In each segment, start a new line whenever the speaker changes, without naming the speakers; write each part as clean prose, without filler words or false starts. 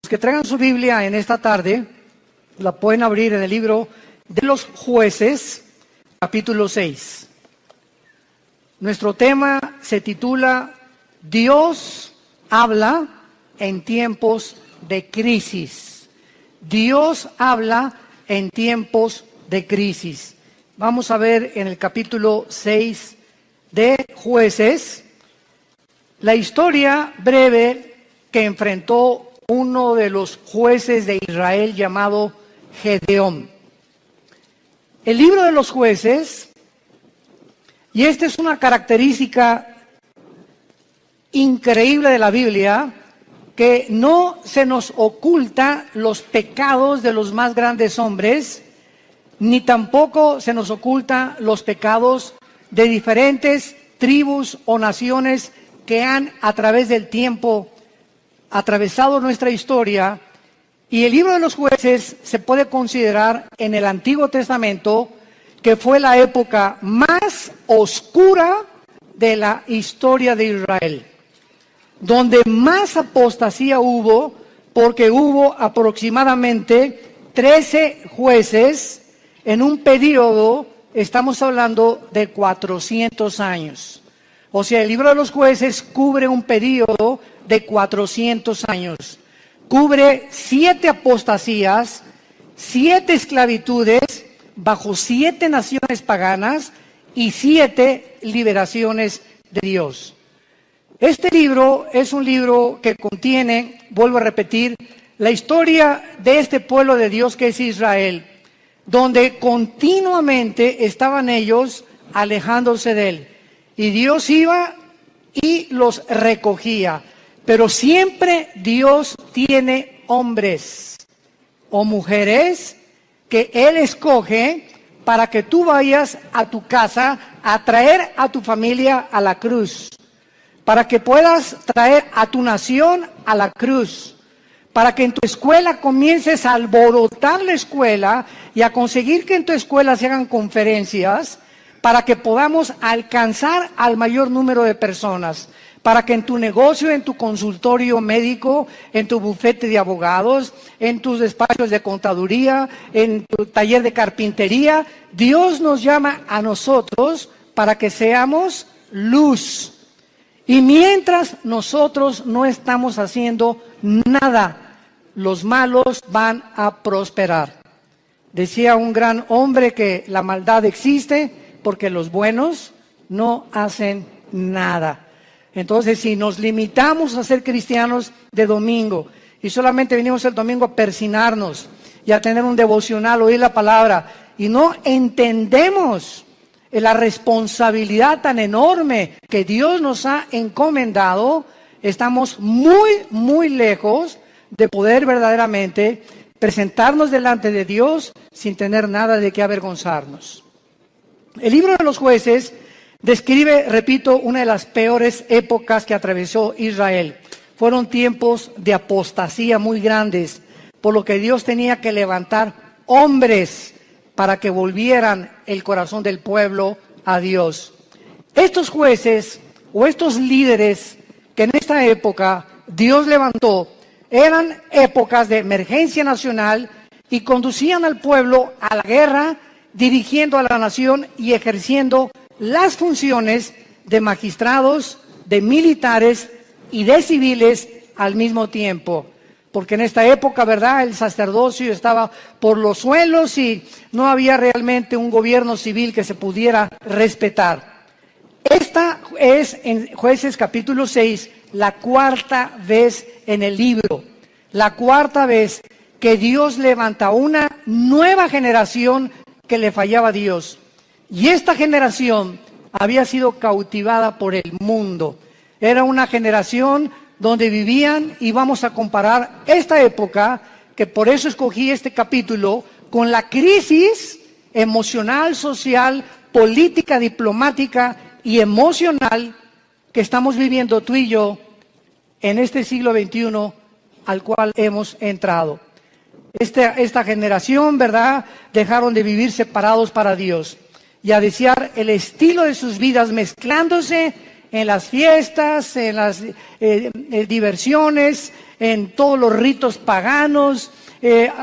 Los que traigan su Biblia en esta tarde, la pueden abrir en el libro de los Jueces, capítulo 6. Nuestro tema se titula Dios habla en tiempos de crisis. Dios habla en tiempos de crisis. Vamos a ver en el capítulo 6 de Jueces la historia breve que enfrentó uno de los jueces de Israel llamado Gedeón. El libro de los Jueces, y esta es una característica increíble de la Biblia, que no se nos oculta los pecados de los más grandes hombres, ni tampoco se nos oculta los pecados de diferentes tribus o naciones que han a través del tiempo atravesado nuestra historia. Y el libro de los Jueces se puede considerar en el Antiguo Testamento que fue la época más oscura de la historia de Israel, donde más apostasía hubo, porque hubo aproximadamente 13 jueces en un periodo, estamos hablando de 400 años. O sea, el libro de los Jueces cubre un periodo de 400 años. Cubre 7 apostasías, 7 esclavitudes bajo 7 naciones paganas y 7 liberaciones de Dios. Este libro es un libro que contiene, vuelvo a repetir, la historia de este pueblo de Dios que es Israel, donde continuamente estaban ellos alejándose de Él. Y Dios iba y los recogía. Pero siempre Dios tiene hombres o mujeres que Él escoge para que tú vayas a tu casa a traer a tu familia a la cruz, para que puedas traer a tu nación a la cruz, para que en tu escuela comiences a alborotar la escuela y a conseguir que en tu escuela se hagan conferencias, para que podamos alcanzar al mayor número de personas, para que en tu negocio, en tu consultorio médico, en tu bufete de abogados, en tus despachos de contaduría, en tu taller de carpintería, Dios nos llama a nosotros para que seamos luz. Y mientras nosotros no estamos haciendo nada, los malos van a prosperar. Decía un gran hombre que la maldad existe porque los buenos no hacen nada. Entonces, si nos limitamos a ser cristianos de domingo y solamente venimos el domingo a persinarnos y a tener un devocional, oír la palabra, y no entendemos la responsabilidad tan enorme que Dios nos ha encomendado, estamos muy, muy lejos de poder verdaderamente presentarnos delante de Dios sin tener nada de qué avergonzarnos. El libro de los Jueces describe, repito, una de las peores épocas que atravesó Israel. Fueron tiempos de apostasía muy grandes, por lo que Dios tenía que levantar hombres para que volvieran el corazón del pueblo a Dios. Estos jueces o estos líderes que en esta época Dios levantó, eran épocas de emergencia nacional y conducían al pueblo a la guerra, dirigiendo a la nación y ejerciendo las funciones de magistrados, de militares y de civiles al mismo tiempo. Porque en esta época, ¿verdad?, el sacerdocio estaba por los suelos y no había realmente un gobierno civil que se pudiera respetar. Esta es, en Jueces capítulo 6, la cuarta vez en el libro, la cuarta vez que Dios levanta una nueva generación que le fallaba a Dios. Y esta generación había sido cautivada por el mundo. Era una generación donde vivían, y vamos a comparar esta época, que por eso escogí este capítulo, con la crisis emocional, social, política, diplomática y emocional que estamos viviendo tú y yo en este siglo XXI al cual hemos entrado. Esta generación, ¿verdad?, dejaron de vivir separados para Dios y a desear el estilo de sus vidas mezclándose en las fiestas, en las diversiones, en todos los ritos paganos,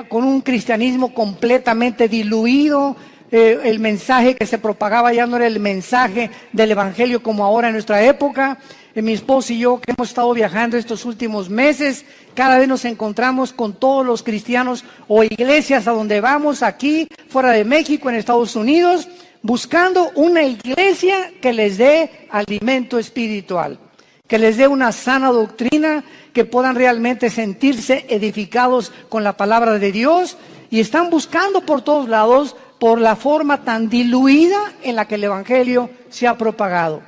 con un cristianismo completamente diluido. El mensaje que se propagaba ya no era el mensaje del evangelio como ahora en nuestra época. Mi esposo y yo, que hemos estado viajando estos últimos meses, cada vez nos encontramos con todos los cristianos o iglesias a donde vamos, aquí, fuera de México, en Estados Unidos, buscando una iglesia que les dé alimento espiritual, que les dé una sana doctrina, que puedan realmente sentirse edificados con la palabra de Dios, y están buscando por todos lados por la forma tan diluida en la que el evangelio se ha propagado.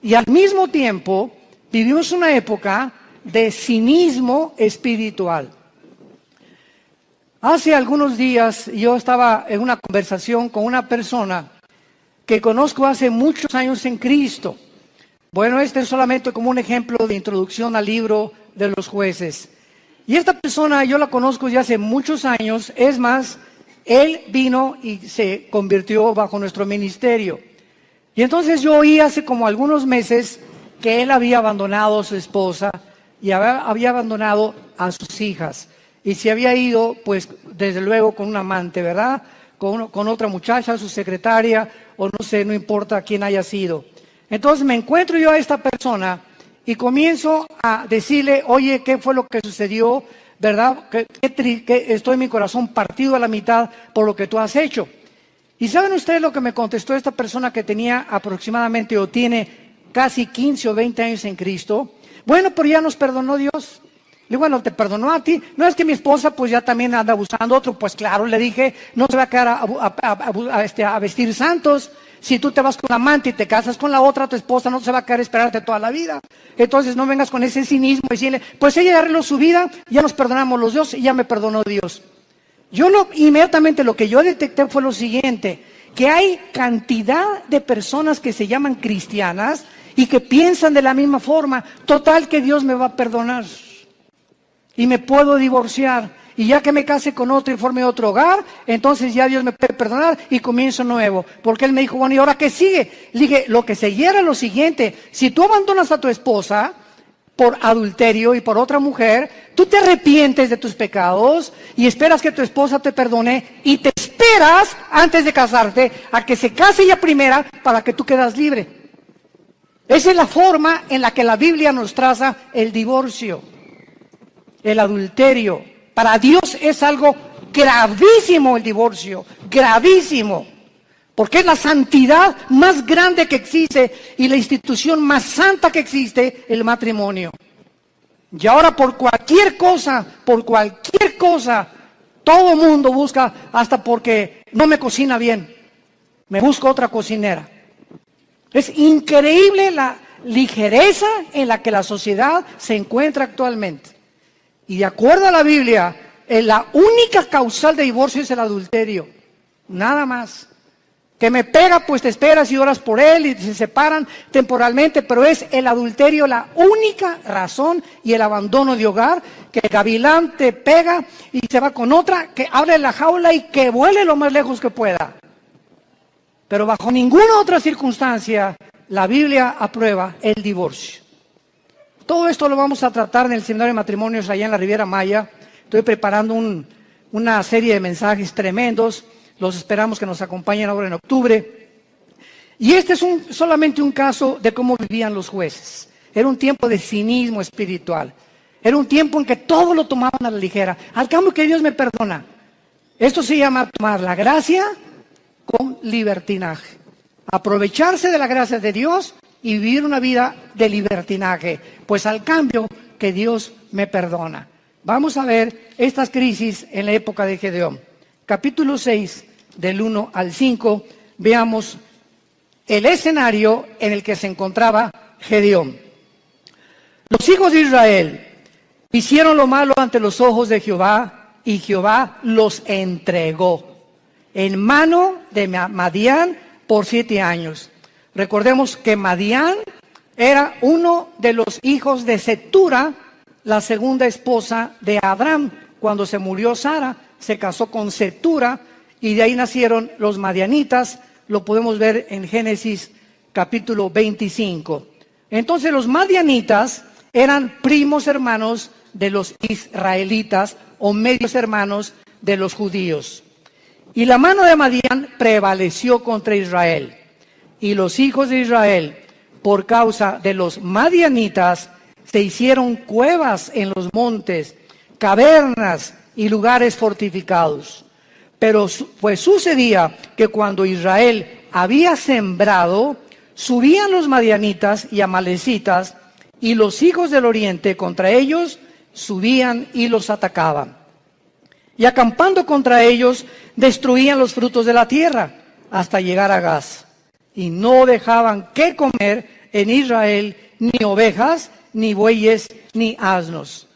Y al mismo tiempo vivimos una época de cinismo espiritual. Hace algunos días yo estaba en una conversación con una persona que conozco hace muchos años en Cristo. Bueno, este es solamente como un ejemplo de introducción al libro de los jueces. Y esta persona yo la conozco ya hace muchos años. Es más, él vino y se convirtió bajo nuestro ministerio. Y entonces yo oí hace como algunos meses que él había abandonado a su esposa y había abandonado a sus hijas. Y se había ido, pues, desde luego con un amante, ¿verdad? Con otra muchacha, su secretaria, o no sé, no importa quién haya sido. Entonces me encuentro yo a esta persona y comienzo a decirle, oye, ¿qué fue lo que sucedió? ¿Verdad? Que estoy en mi corazón partido a la mitad por lo que tú has hecho. ¿Y saben ustedes lo que me contestó esta persona que tenía aproximadamente o tiene casi 15 o 20 años en Cristo? Bueno, pero ya nos perdonó Dios. Le digo, bueno, te perdonó a ti. No es que mi esposa pues ya también anda buscando otro. Pues claro, le dije, no se va a quedar a vestir santos. Si tú te vas con la amante y te casas con la otra, tu esposa no se va a quedar a esperarte toda la vida. Entonces no vengas con ese cinismo y decirle, pues ella arregló su vida, ya nos perdonamos los dos y ya me perdonó Dios. Inmediatamente lo que yo detecté fue lo siguiente, que hay cantidad de personas que se llaman cristianas y que piensan de la misma forma, total que Dios me va a perdonar y me puedo divorciar y ya que me case con otro y forme otro hogar, entonces ya Dios me puede perdonar y comienzo nuevo. Porque él me dijo, bueno, ¿y ahora qué sigue? Le dije, lo que seguía era lo siguiente, si tú abandonas a tu esposa por adulterio y por otra mujer, tú te arrepientes de tus pecados y esperas que tu esposa te perdone y te esperas antes de casarte a que se case ella primera para que tú quedas libre. Esa es la forma en la que la Biblia nos traza el divorcio, el adulterio. Para Dios es algo gravísimo el divorcio, gravísimo. Porque es la santidad más grande que existe y la institución más santa que existe, el matrimonio. Y ahora por cualquier cosa, todo mundo busca, hasta porque no me cocina bien, me busco otra cocinera. Es increíble la ligereza en la que la sociedad se encuentra actualmente. Y de acuerdo a la Biblia, la única causal de divorcio es el adulterio, nada más. Que me pega, pues te esperas y oras por él y se separan temporalmente, pero es el adulterio la única razón y el abandono de hogar, que el gavilán te pega y se va con otra, que abre la jaula y que vuele lo más lejos que pueda. Pero bajo ninguna otra circunstancia la Biblia aprueba el divorcio. Todo esto lo vamos a tratar en el seminario de matrimonios allá en la Riviera Maya. Estoy preparando una serie de mensajes tremendos. Los esperamos que nos acompañen ahora en octubre. Y este es solamente un caso de cómo vivían los jueces. Era un tiempo de cinismo espiritual. Era un tiempo en que todo lo tomaban a la ligera. Al cambio que Dios me perdona. Esto se llama tomar la gracia con libertinaje. Aprovecharse de la gracia de Dios y vivir una vida de libertinaje. Pues al cambio que Dios me perdona. Vamos a ver estas crisis en la época de Gedeón. Capítulo 6, del 1 al 5, veamos el escenario en el que se encontraba Gedeón. Los hijos de Israel hicieron lo malo ante los ojos de Jehová, y Jehová los entregó en mano de Madián por 7 años. Recordemos que Madián era uno de los hijos de Cetura, la segunda esposa de Abraham. Cuando se murió Sara, se casó con Cetura y de ahí nacieron los madianitas. Lo podemos ver en Génesis capítulo 25. Entonces los madianitas eran primos hermanos de los israelitas o medios hermanos de los judíos. Y la mano de Madián prevaleció contra Israel. Y los hijos de Israel, por causa de los madianitas, se hicieron cuevas en los montes, cavernas y lugares fortificados. Pero pues sucedía que cuando Israel había sembrado, subían los madianitas y amalecitas, y los hijos del oriente contra ellos subían y los atacaban. Y acampando contra ellos, destruían los frutos de la tierra hasta llegar a Gaz. Y no dejaban que comer en Israel ni ovejas, ni bueyes, ni asnos.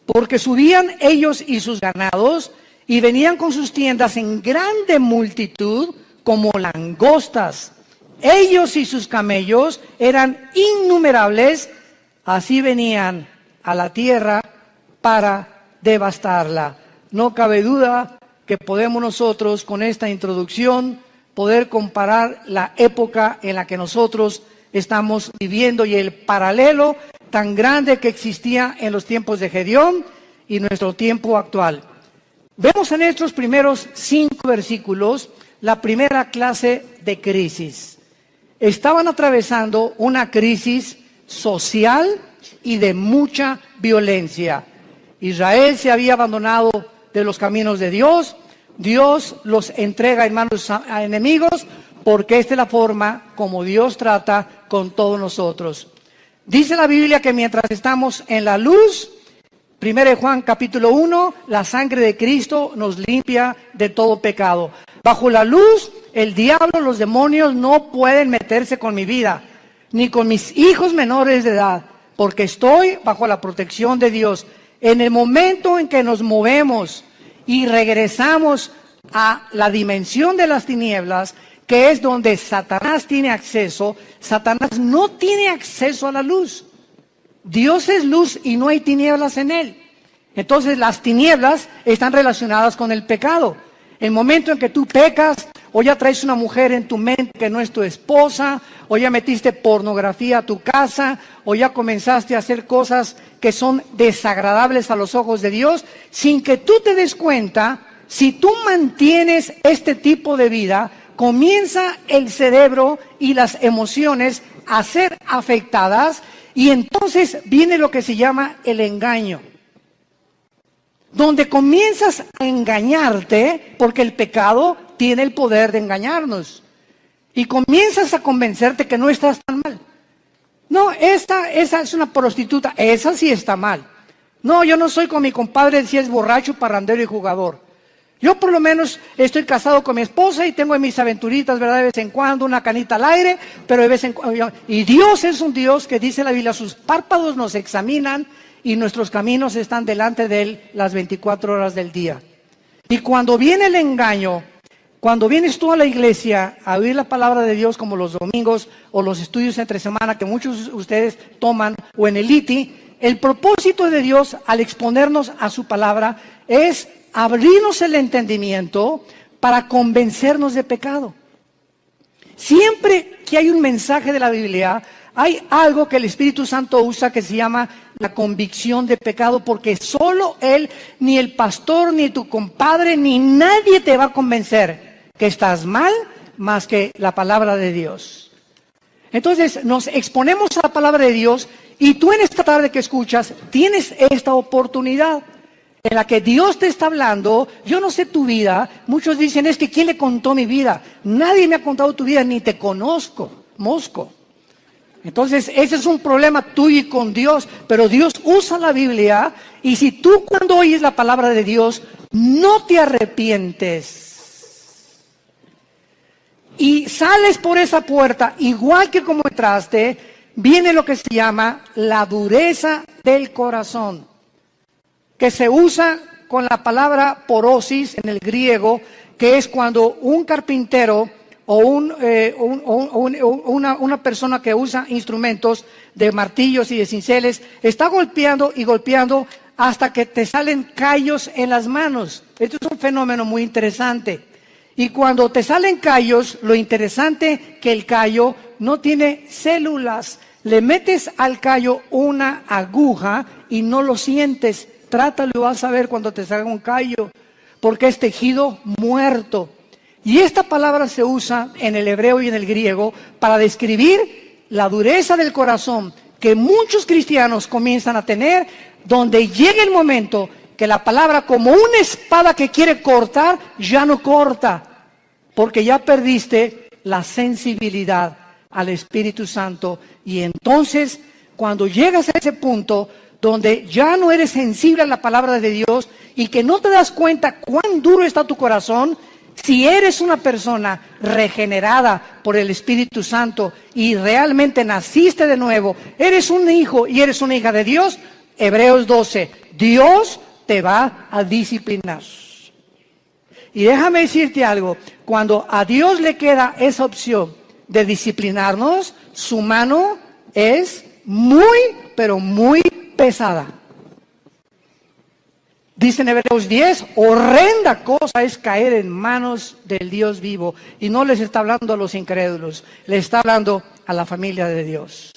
Porque subían ellos y sus ganados, y venían con sus tiendas en grande multitud, como langostas. Ellos y sus camellos eran innumerables, así venían a la tierra para devastarla. No cabe duda que podemos nosotros, con esta introducción, poder comparar la época en la que nosotros estamos viviendo y el paralelo tan grande que existía en los tiempos de Gedeón y nuestro tiempo actual. Vemos en estos primeros 5 versículos la primera clase de crisis. Estaban atravesando una crisis social y de mucha violencia. Israel se había abandonado de los caminos de Dios. Dios los entrega en manos a enemigos, porque esta es la forma como Dios trata con todos nosotros. Dice la Biblia que mientras estamos en la luz, 1 Juan capítulo 1, la sangre de Cristo nos limpia de todo pecado. Bajo la luz, el diablo, los demonios no pueden meterse con mi vida, ni con mis hijos menores de edad, porque estoy bajo la protección de Dios. En el momento en que nos movemos y regresamos a la dimensión de las tinieblas, que es donde Satanás tiene acceso, Satanás no tiene acceso a la luz. Dios es luz y no hay tinieblas en él. Entonces las tinieblas están relacionadas con el pecado. El momento en que tú pecas, o ya traes una mujer en tu mente que no es tu esposa, o ya metiste pornografía a tu casa, o ya comenzaste a hacer cosas que son desagradables a los ojos de Dios, sin que tú te des cuenta, si tú mantienes este tipo de vida, comienza el cerebro y las emociones a ser afectadas, y entonces viene lo que se llama el engaño, donde comienzas a engañarte, porque el pecado tiene el poder de engañarnos, y comienzas a convencerte que no estás tan mal. No, esa es una prostituta, esa sí está mal. No, yo no soy con mi compadre si es borracho, parrandero y jugador. Yo por lo menos estoy casado con mi esposa y tengo mis aventuritas, ¿verdad? De vez en cuando, una canita al aire, pero de vez en cuando. Y Dios es un Dios que dice la Biblia, sus párpados nos examinan y nuestros caminos están delante de Él las 24 horas del día. Y cuando viene el engaño, cuando vienes tú a la iglesia a oír la palabra de Dios como los domingos o los estudios entre semana que muchos de ustedes toman o en el ITI, el propósito de Dios al exponernos a su palabra es abrirnos el entendimiento para convencernos de pecado. Siempre que hay un mensaje de la Biblia, hay algo que el Espíritu Santo usa que se llama la convicción de pecado, porque solo Él, ni el pastor, ni tu compadre, ni nadie te va a convencer que estás mal más que la palabra de Dios. Entonces nos exponemos a la palabra de Dios y tú en esta tarde que escuchas tienes esta oportunidad en la que Dios te está hablando. Yo no sé tu vida. Muchos dicen, es que ¿quién le contó mi vida? Nadie me ha contado tu vida, ni te conozco, mosco. Entonces ese es un problema tuyo y con Dios, pero Dios usa la Biblia, y si tú cuando oyes la palabra de Dios no te arrepientes y sales por esa puerta igual que como entraste, viene lo que se llama la dureza del corazón, que se usa con la palabra porosis en el griego, que es cuando un carpintero o una persona que usa instrumentos de martillos y de cinceles está golpeando y golpeando hasta que te salen callos en las manos. Esto es un fenómeno muy interesante. Y cuando te salen callos, lo interesante que el callo no tiene células, Le metes al callo una aguja y no lo sientes. Trátalo y vas a ver cuando te salga un callo, porque es tejido muerto. Y esta palabra se usa en el hebreo y en el griego para describir la dureza del corazón que muchos cristianos comienzan a tener, donde llega el momento que la palabra, como una espada que quiere cortar, ya no corta, porque ya perdiste la sensibilidad al Espíritu Santo. Y entonces, cuando llegas a ese punto donde ya no eres sensible a la palabra de Dios y que no te das cuenta cuán duro está tu corazón, si eres una persona regenerada por el Espíritu Santo y realmente naciste de nuevo, eres un hijo y eres una hija de Dios, Hebreos 12, Dios te va a disciplinar. Y déjame decirte algo, cuando a Dios le queda esa opción de disciplinarnos, su mano es muy, pero muy pesada. Dice en Hebreos 10, horrenda cosa es caer en manos del Dios vivo. Y no les está hablando a los incrédulos, les está hablando a la familia de Dios.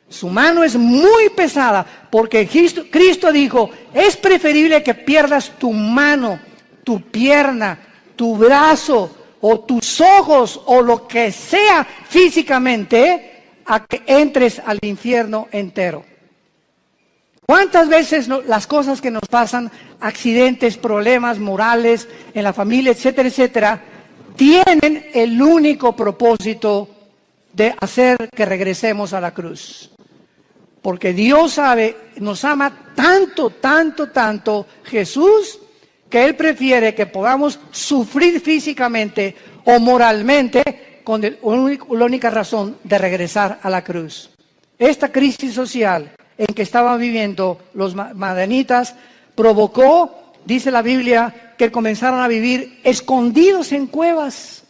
Su mano es muy pesada, porque Cristo dijo, es preferible que pierdas tu mano, tu pierna, tu brazo o tus ojos o lo que sea físicamente, a que entres al infierno entero. ¿Cuántas veces las cosas que nos pasan, accidentes, problemas morales en la familia, etcétera, etcétera, tienen el único propósito de hacer que regresemos a la cruz? Porque Dios sabe, nos ama tanto, tanto, tanto Jesús, que Él prefiere que podamos sufrir físicamente o moralmente con la única razón de regresar a la cruz. Esta crisis social en que estaban viviendo los madianitas provocó, dice la Biblia, que comenzaron a vivir escondidos en cuevas,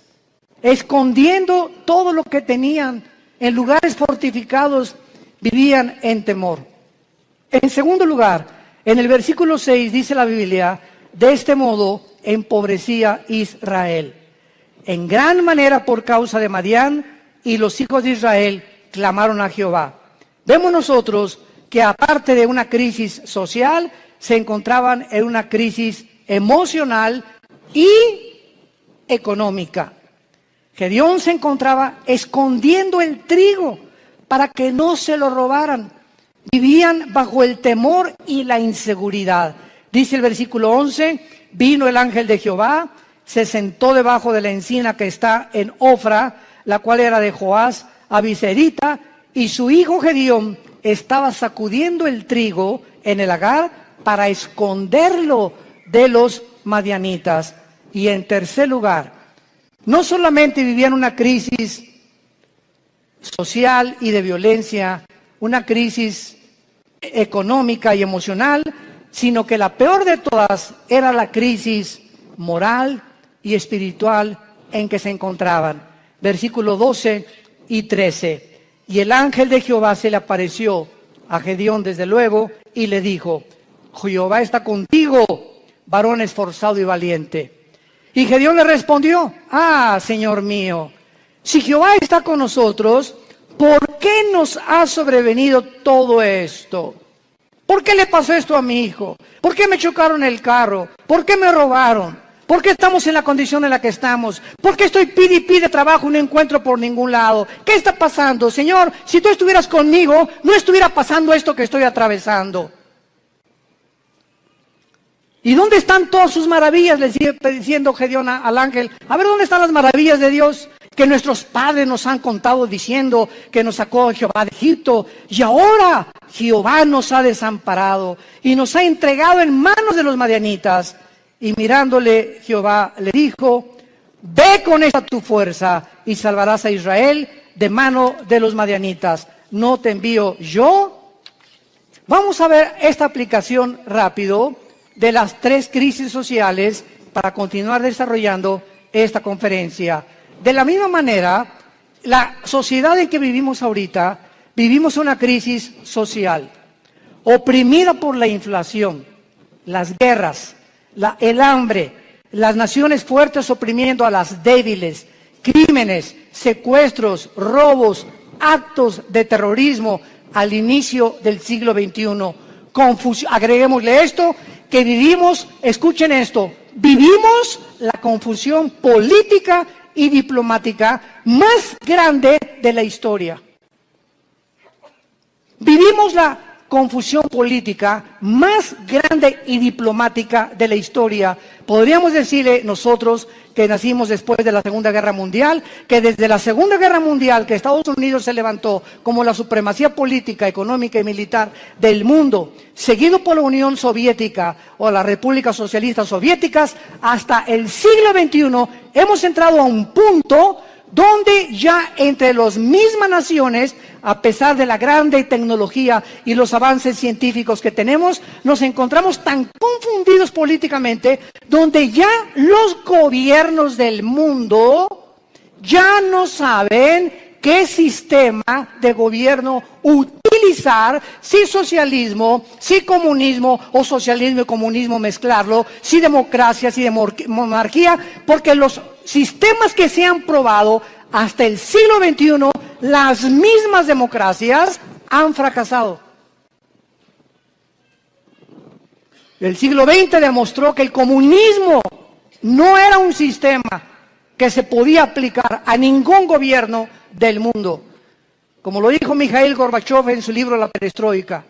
escondiendo todo lo que tenían, en lugares fortificados, vivían en temor. En segundo lugar, en el versículo 6 dice la Biblia, de este modo empobrecía Israel en gran manera por causa de Madián, y los hijos de Israel clamaron a Jehová. Vemos nosotros que aparte de una crisis social, se encontraban en una crisis emocional y económica. Gedeón se encontraba escondiendo el trigo para que no se lo robaran. Vivían bajo el temor y la inseguridad. Dice el versículo 11, vino el ángel de Jehová, se sentó debajo de la encina que está en Ofra, la cual era de Joás Abiserita, y su hijo Gedeón estaba sacudiendo el trigo en el lagar para esconderlo de los madianitas. Y en tercer lugar, no solamente vivían una crisis social y de violencia, una crisis económica y emocional, sino que la peor de todas era la crisis moral y espiritual en que se encontraban. Versículos 12 y 13. Y el ángel de Jehová se le apareció a Gedeón desde luego y le dijo, Jehová está contigo, varón esforzado y valiente. Y Gedeón le respondió, Señor mío, si Jehová está con nosotros, ¿por qué nos ha sobrevenido todo esto? ¿Por qué le pasó esto a mi hijo? ¿Por qué me chocaron el carro? ¿Por qué me robaron? ¿Por qué estamos en la condición en la que estamos? ¿Por qué estoy pide y pide trabajo y no encuentro por ningún lado? ¿Qué está pasando? Señor, si tú estuvieras conmigo, no estuviera pasando esto que estoy atravesando. ¿Y dónde están todas sus maravillas? Le sigue diciendo Gedeón al ángel. A ver, ¿dónde están las maravillas de Dios? Que nuestros padres nos han contado diciendo que nos sacó Jehová de Egipto. Y ahora Jehová nos ha desamparado y nos ha entregado en manos de los madianitas. Y mirándole Jehová le dijo, ve con esta tu fuerza y salvarás a Israel de mano de los madianitas. ¿No te envío yo? Vamos a ver esta aplicación rápido de las tres crisis sociales para continuar desarrollando esta conferencia. De la misma manera, la sociedad en que vivimos ahorita, vivimos una crisis social, oprimida por la inflación, las guerras, el hambre, las naciones fuertes oprimiendo a las débiles, crímenes, secuestros, robos, actos de terrorismo al inicio del siglo XXI. Agreguémosle esto, que vivimos, escuchen esto, vivimos la confusión política y diplomática más grande de la historia. Vivimos la confusión política más grande y diplomática de la historia. Podríamos decirle nosotros que nacimos después de la Segunda Guerra Mundial, que desde la Segunda Guerra Mundial, que Estados Unidos se levantó como la supremacía política, económica y militar del mundo, seguido por la Unión Soviética o las repúblicas socialistas soviéticas, hasta el siglo XXI hemos entrado a un punto donde ya entre las mismas naciones, a pesar de la grande tecnología y los avances científicos que tenemos, nos encontramos tan confundidos políticamente, donde ya los gobiernos del mundo ya no saben qué sistema de gobierno utilizar, si socialismo, si comunismo o socialismo y comunismo mezclarlo, si democracia, si monarquía, porque los sistemas que se han probado hasta el siglo XXI, las mismas democracias han fracasado. El siglo XX demostró que el comunismo no era un sistema que se podía aplicar a ningún gobierno del mundo. Como lo dijo Mikhail Gorbachev en su libro La Perestroika.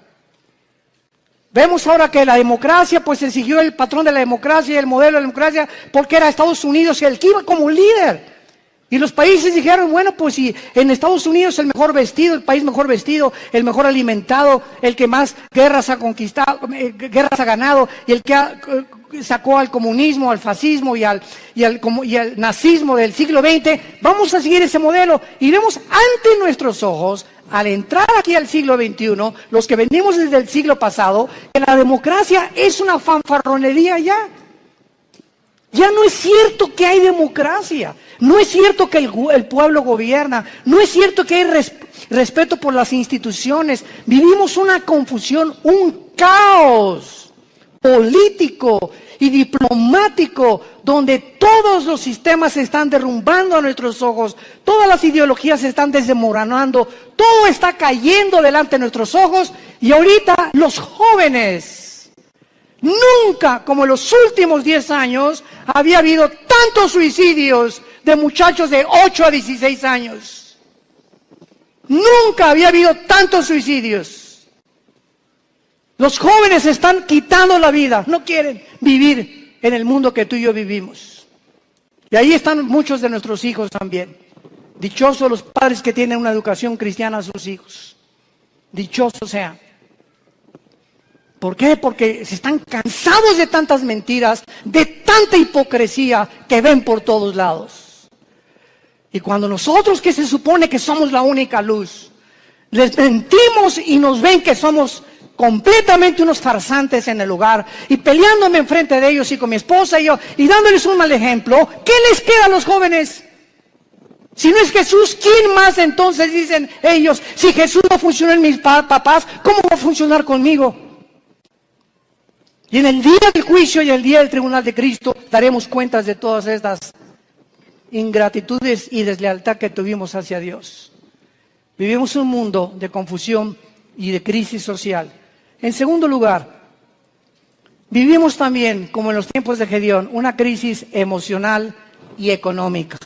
Vemos ahora que la democracia, pues se siguió el patrón de la democracia y el modelo de la democracia, porque era Estados Unidos el que iba como líder. Y los países dijeron, bueno, pues si en Estados Unidos el mejor vestido, el país mejor vestido, el mejor alimentado, el que más guerras ha conquistado, guerras ha ganado, y el que sacó al comunismo, al fascismo y al nazismo del siglo XX, vamos a seguir ese modelo. Y vemos ante nuestros ojos, al entrar aquí al siglo XXI, los que venimos desde el siglo pasado, que la democracia es una fanfarronería ya. Ya no es cierto que hay democracia, no es cierto que el pueblo gobierna, no es cierto que hay respeto por las instituciones. Vivimos una confusión, un caos político y diplomático, donde todos los sistemas se están derrumbando a nuestros ojos, todas las ideologías se están desmoronando, todo está cayendo delante de nuestros ojos, y ahorita los jóvenes, nunca, como en los últimos 10 años, había habido tantos suicidios de muchachos de 8 a 16 años. Nunca había habido tantos suicidios. Los jóvenes están quitando la vida, no quieren vivir en el mundo que tú y yo vivimos. Y ahí están muchos de nuestros hijos también. Dichosos los padres que tienen una educación cristiana a sus hijos. Dichosos sean. ¿Por qué? Porque se están cansados de tantas mentiras, de tanta hipocresía que ven por todos lados. Y cuando nosotros, que se supone que somos la única luz, les mentimos y nos ven que somos completamente unos farsantes en el lugar, y peleándome enfrente de ellos y con mi esposa y yo, y dándoles un mal ejemplo, ¿qué les queda a los jóvenes? Si no es Jesús, ¿quién más entonces dicen ellos? Si Jesús no funcionó en mis papás, ¿cómo va a funcionar conmigo? Y en el día del juicio y el día del tribunal de Cristo daremos cuentas de todas estas ingratitudes y deslealtad que tuvimos hacia Dios. Vivimos un mundo de confusión y de crisis social. En segundo lugar, vivimos también, como en los tiempos de Gedeón, una crisis emocional y económica.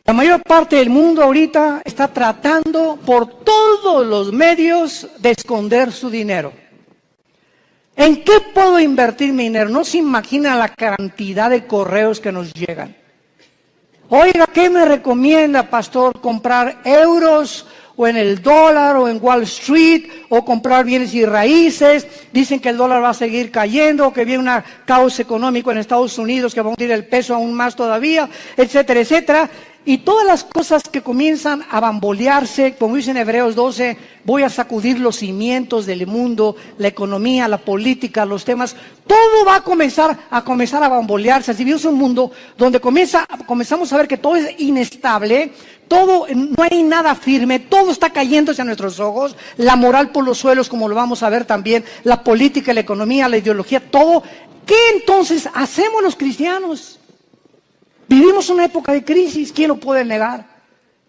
La mayor parte del mundo ahorita está tratando por todos los medios de esconder su dinero. ¿En qué puedo invertir mi dinero? No se imagina la cantidad de correos que nos llegan. Oiga, ¿qué me recomienda, pastor? ¿Comprar euros o en el dólar o en Wall Street o comprar bienes y raíces? Dicen que el dólar va a seguir cayendo, que viene un caos económico en Estados Unidos que va a hundir el peso aún más todavía, etcétera, etcétera. Y todas las cosas que comienzan a bambolearse, como dice en Hebreos 12, voy a sacudir los cimientos del mundo, la economía, la política, los temas, todo va a comenzar a bambolearse. Así vivimos un mundo donde comenzamos a ver que todo es inestable, todo, no hay nada firme, todo está cayéndose a nuestros ojos, la moral por los suelos, como lo vamos a ver también, la política, la economía, la ideología, todo. ¿Qué entonces hacemos los cristianos? Vivimos una época de crisis, ¿quién lo puede negar?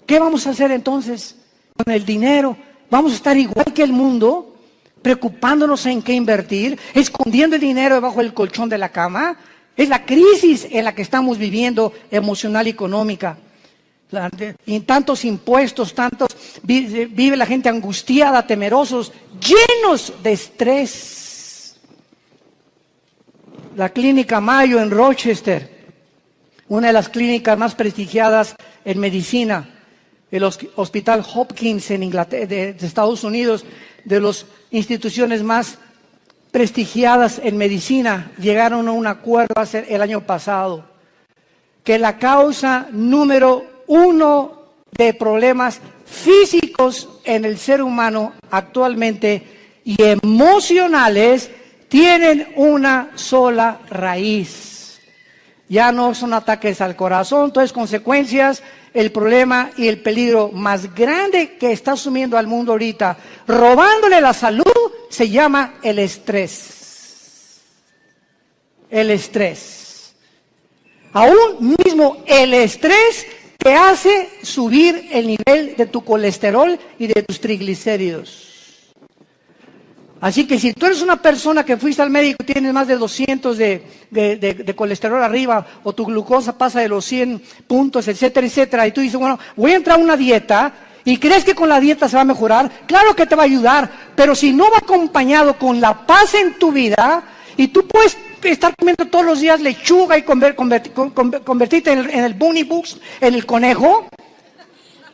¿Qué vamos a hacer entonces con el dinero? ¿Vamos a estar igual que el mundo, preocupándonos en qué invertir, escondiendo el dinero debajo del colchón de la cama? Es la crisis en la que estamos viviendo, emocional y económica. Y tantos impuestos, vive la gente angustiada, temerosos, llenos de estrés. La clínica Mayo en Rochester, una de las clínicas más prestigiadas en medicina, el Hospital Hopkins en Inglaterra, de Estados Unidos, de las instituciones más prestigiadas en medicina, llegaron a un acuerdo el año pasado, que la causa número 1 de problemas físicos en el ser humano actualmente y emocionales tienen una sola raíz. Ya no son ataques al corazón, entonces consecuencias. El problema y el peligro más grande que está asumiendo al mundo ahorita, robándole la salud, se llama el estrés. El estrés. Aún mismo el estrés te hace subir el nivel de tu colesterol y de tus triglicéridos. Así que si tú eres una persona que fuiste al médico y tienes más de 200 de colesterol arriba, o tu glucosa pasa de los 100 puntos, etcétera, etcétera, y tú dices, bueno, voy a entrar a una dieta, y crees que con la dieta se va a mejorar, claro que te va a ayudar, pero si no va acompañado con la paz en tu vida, y tú puedes estar comiendo todos los días lechuga y convertirte en el bunny bugs, en el conejo.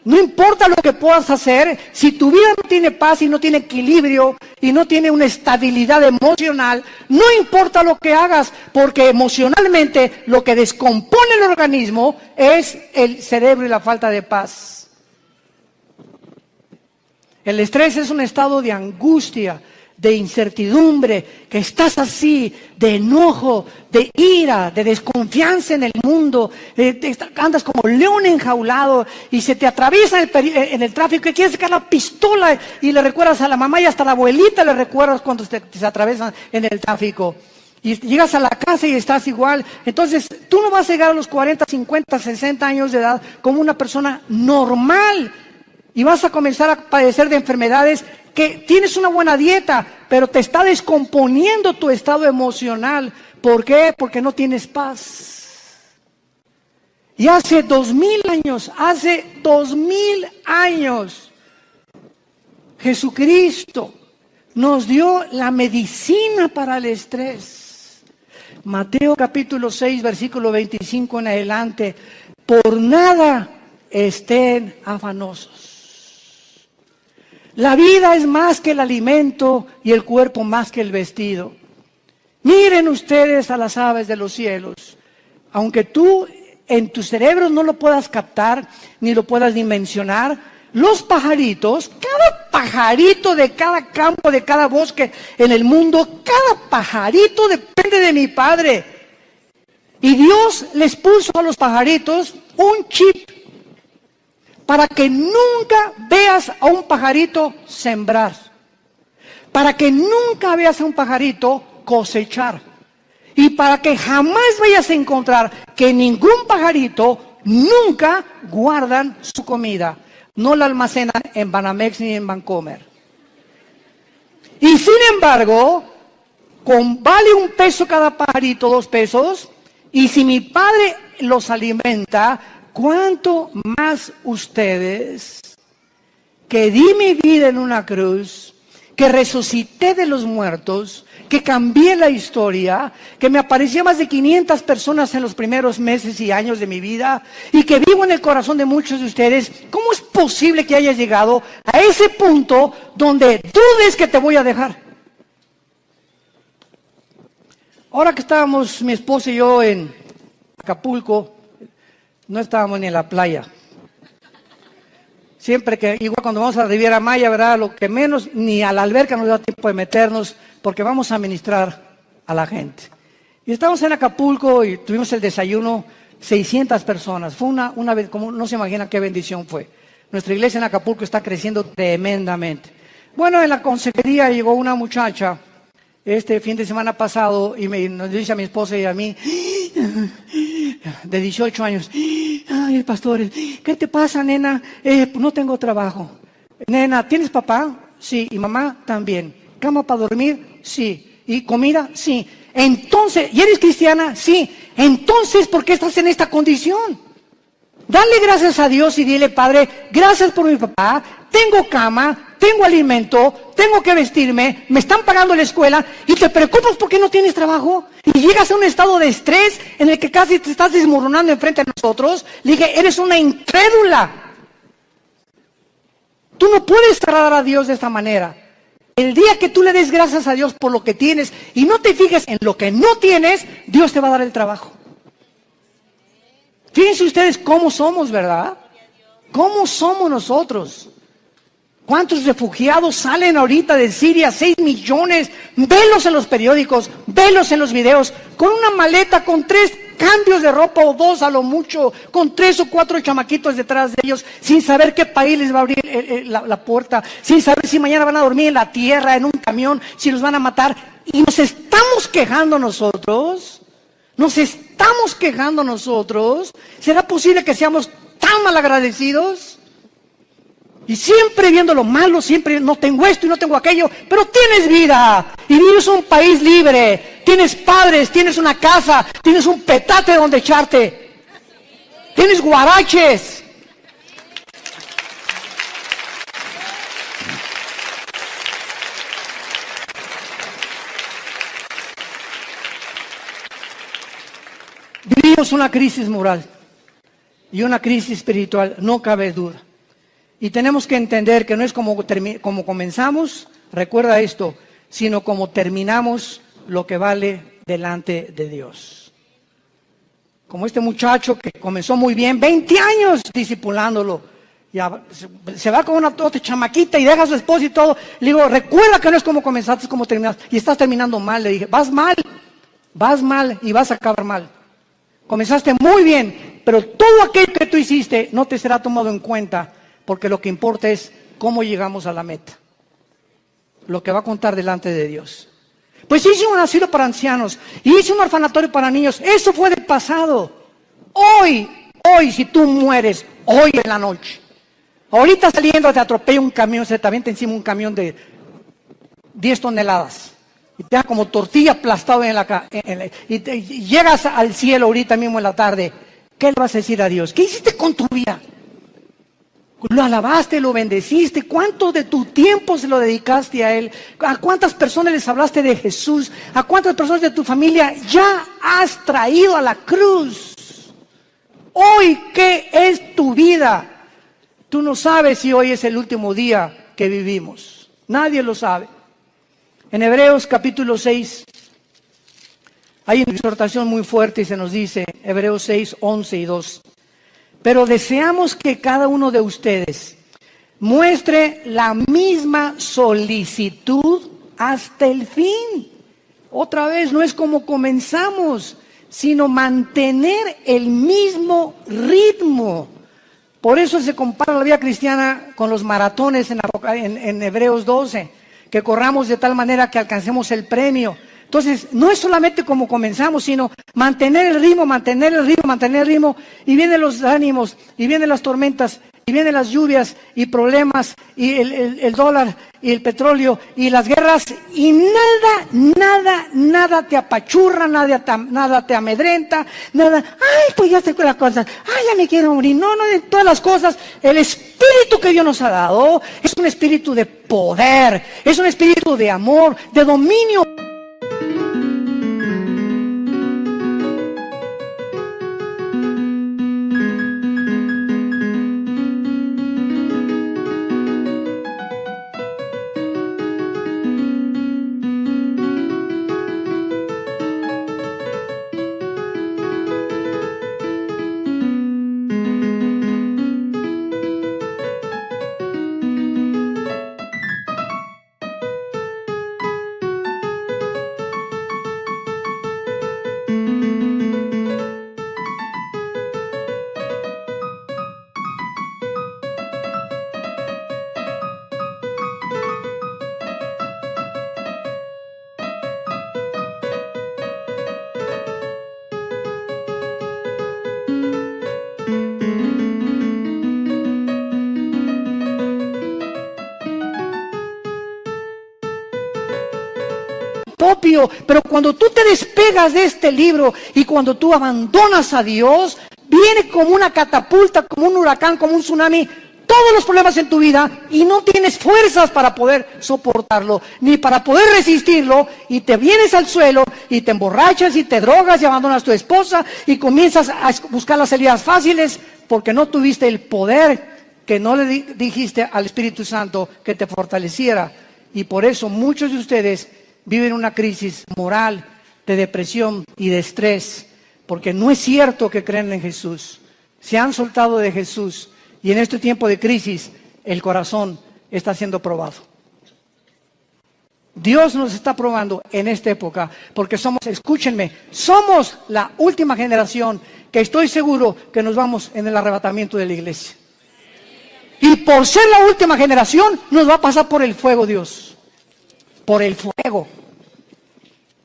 No importa lo que puedas hacer, si tu vida no tiene paz y no tiene equilibrio y no tiene una estabilidad emocional, no importa lo que hagas, porque emocionalmente lo que descompone el organismo es el cerebro y la falta de paz. El estrés es un estado de angustia, de incertidumbre, que estás así, de enojo, de ira, de desconfianza en el mundo, andas como león enjaulado y se te atraviesa en el tráfico y quieres sacar la pistola y le recuerdas a la mamá y hasta a la abuelita le recuerdas cuando se atraviesan en el tráfico. Y llegas a la casa y estás igual. Entonces, tú no vas a llegar a los 40, 50, 60 años de edad como una persona normal y vas a comenzar a padecer de enfermedades que tienes una buena dieta, pero te está descomponiendo tu estado emocional. ¿Por qué? Porque no tienes paz. Y hace 2000 años, Jesucristo nos dio la medicina para el estrés. Mateo capítulo 6, versículo 25 en adelante. Por nada estén afanosos. La vida es más que el alimento y el cuerpo más que el vestido. Miren ustedes a las aves de los cielos. Aunque tú en tu cerebro no lo puedas captar, ni lo puedas dimensionar, los pajaritos, cada pajarito de cada campo, de cada bosque en el mundo, cada pajarito depende de mi Padre. Y Dios les puso a los pajaritos un chip para que nunca veas a un pajarito sembrar, para que nunca veas a un pajarito cosechar, y para que jamás vayas a encontrar que ningún pajarito nunca guardan su comida, no la almacenan en Banamex ni en Bancomer. Y sin embargo, vale $1 cada pajarito, $2, y si mi Padre los alimenta, ¿cuánto más ustedes, que di mi vida en una cruz, que resucité de los muertos, que cambié la historia, que me apareció a más de 500 personas en los primeros meses y años de mi vida, y que vivo en el corazón de muchos de ustedes? ¿Cómo es posible que hayas llegado a ese punto donde dudes que te voy a dejar? Ahora que estábamos mi esposa y yo en Acapulco, no estábamos ni en la playa. Siempre que, igual cuando vamos a la Riviera Maya, ¿verdad? Lo que menos, ni a la alberca nos da tiempo de meternos, porque vamos a ministrar a la gente. Y estábamos en Acapulco y tuvimos el desayuno, 600 personas. Fue una vez, como no se imagina qué bendición fue. Nuestra iglesia en Acapulco está creciendo tremendamente. Bueno, en la consejería llegó una muchacha este fin de semana pasado y nos dice a mi esposa y a mí, de 18 años, ay, salir pastores. ¿Qué te pasa, nena? Pues no tengo trabajo. Nena, ¿tienes papá? Sí. ¿Y mamá? También. ¿Cama para dormir? Sí. ¿Y comida? Sí. Entonces, ¿y eres cristiana? Sí. Entonces, ¿por qué estás en esta condición? Dale gracias a Dios y dile, Padre, gracias por mi papá, tengo cama, tengo alimento, tengo que vestirme, me están pagando la escuela y te preocupas porque no tienes trabajo y llegas a un estado de estrés en el que casi te estás desmoronando enfrente de nosotros. Le dije, eres una incrédula. Tú no puedes agradar a Dios de esta manera. El día que tú le des gracias a Dios por lo que tienes y no te fijes en lo que no tienes, Dios te va a dar el trabajo. Fíjense ustedes cómo somos, ¿verdad? ¿Cómo somos nosotros? ¿Cuántos refugiados salen ahorita de Siria? 6 millones. Velos en los periódicos, velos en los videos, con una maleta, con 3 cambios de ropa o 2 a lo mucho, con 3 o 4 chamaquitos detrás de ellos, sin saber qué país les va a abrir la puerta, sin saber si mañana van a dormir en la tierra, en un camión, si los van a matar. Y nos estamos quejando nosotros. Nos estamos quejando nosotros. ¿Será posible que seamos tan malagradecidos? Y siempre viendo lo malo, siempre no tengo esto y no tengo aquello, pero tienes vida y vives en un país libre, tienes padres, tienes una casa, tienes un petate donde echarte, tienes guaraches. Vivimos una crisis moral y una crisis espiritual, no cabe duda. Y tenemos que entender que no es como comenzamos, recuerda esto, sino como terminamos lo que vale delante de Dios. Como este muchacho que comenzó muy bien, 20 años discipulándolo, ya se va con una otra chamaquita y deja a su esposa y todo. Le digo, recuerda que no es como comenzaste, es como terminaste. Y estás terminando mal, le dije, vas mal y vas a acabar mal. Comenzaste muy bien, pero todo aquello que tú hiciste no te será tomado en cuenta, porque lo que importa es cómo llegamos a la meta. Lo que va a contar delante de Dios. Pues hice un asilo para ancianos, y hice un orfanatorio para niños, eso fue del pasado. Hoy, si tú mueres, hoy en la noche, ahorita saliendo te atropella un camión, se te avienta encima un camión de 10 toneladas. Y te da como tortilla aplastado y llegas al cielo ahorita mismo en la tarde. ¿Qué le vas a decir a Dios? ¿Qué hiciste con tu vida? Lo alabaste, lo bendeciste. ¿Cuánto de tu tiempo se lo dedicaste a Él? ¿A cuántas personas les hablaste de Jesús? ¿A cuántas personas de tu familia ya has traído a la cruz? Hoy, ¿qué es tu vida? Tú no sabes si hoy es el último día que vivimos. Nadie lo sabe. En Hebreos capítulo 6 hay una exhortación muy fuerte y se nos dice, Hebreos 6, 11 y 2. Pero deseamos que cada uno de ustedes muestre la misma solicitud hasta el fin. Otra vez, no es como comenzamos, sino mantener el mismo ritmo. Por eso se compara la vida cristiana con los maratones en Hebreos 12. Que corramos de tal manera que alcancemos el premio. Entonces, no es solamente como comenzamos, sino mantener el ritmo, y vienen los ánimos, y vienen las tormentas, y vienen las lluvias, y problemas, y el dólar, y el petróleo, y las guerras, y nada te apachurra, nada te amedrenta, pues ya sé las cosas, ya me quiero morir. No, de todas las cosas, el espíritu que Dios nos ha dado es un espíritu de poder, es un espíritu de amor, de dominio. lío. Pero cuando tú te despegas de este libro y cuando tú abandonas a Dios, viene como una catapulta, como un huracán, como un tsunami, todos los problemas en tu vida y no tienes fuerzas para poder soportarlo, ni para poder resistirlo, y te vienes al suelo y te emborrachas y te drogas y abandonas a tu esposa y comienzas a buscar las salidas fáciles porque no tuviste el poder que no le dijiste al Espíritu Santo que te fortaleciera. Y por eso muchos de ustedes viven una crisis moral, de depresión y de estrés, porque no es cierto que creen en Jesús. Se han soltado de Jesús y en este tiempo de crisis el corazón está siendo probado. Dios nos está probando en esta época porque escúchenme, somos la última generación que estoy seguro que nos vamos en el arrebatamiento de la iglesia. Y por ser la última generación nos va a pasar por el fuego Dios, por el fuego.